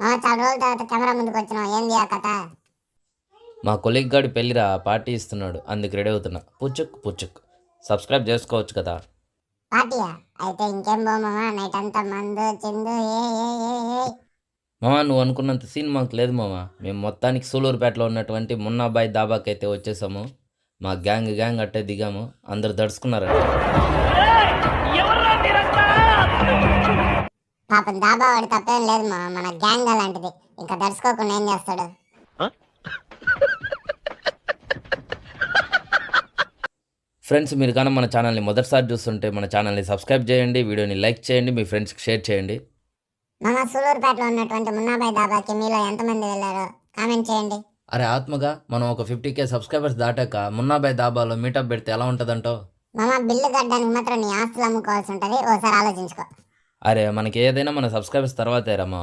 చాలా రోజుల తర్వాత కెమెరా ముందుకు వచ్చినావు, ఏంది ఆ కథ? మా కొలీగ్ గాడి పెళ్ళిరా, పార్టీ ఇస్తున్నాడు, అందుకు రెడీ అవుతున్నా. పుచ్చుక్ పుచ్చుక్ సబ్స్క్రైబ్ చేసుకోవచ్చు కదా. పార్టీయా? అయితే ఇంకేం బో మామ, నైట్ అంతా మందు చిందు ఏ ఏ ఏ ఏ. మామ నువ్వు అనుకున్నంత సీన్ మాకు లేదు మామ. మేము మొత్తానికి సూలూరుపేటలో ఉన్నటువంటి మున్నాబాయ్ దాబాకైతే వచ్చేసాము. మా గ్యాంగ్ అట్టే దిగాము. అందరు దడుచుకున్నారంట. పాపం దాబా వాడి తప్పేం లేదు మా, మన గ్యాంగ్ అలాంటిది, ఇంకా దర్శకోకుండా ఏం చేస్తాడు? ఫ్రెండ్స్, మీరు కానీ మన ఛానల్ని మొదటిసారి చూస్తుంటే మన ఛానల్ని సబ్స్క్రైబ్ చేయండి, వీడియోని లైక్ చేయండి, మీ ఫ్రెండ్స్కి షేర్ చేయండి. మన సూలూరుపేటలో ఉన్నటువంటి మున్నాబాయ్ దాబాకి మీలో ఎంతమంది వెళ్ళారో కామెంట్ చేయండి. అరే ఆత్మగా, మనం ఒక 50K సబ్స్క్రైబర్స్ దాటాక మున్నాబాయ్ దాబాలో మీటప్ పెడితే ఎలా ఉంటుందంటో. మామ బిల్లు కట్టడానికి మాత్రం నీ ఆస్తులు అమ్ముకోవాల్సి ఉంటుంది, ఓసారి ఆలోచించుకో. అరే మనకి ఏదైనా మన సబ్స్క్రైబర్స్ తర్వాతే రమ్మా.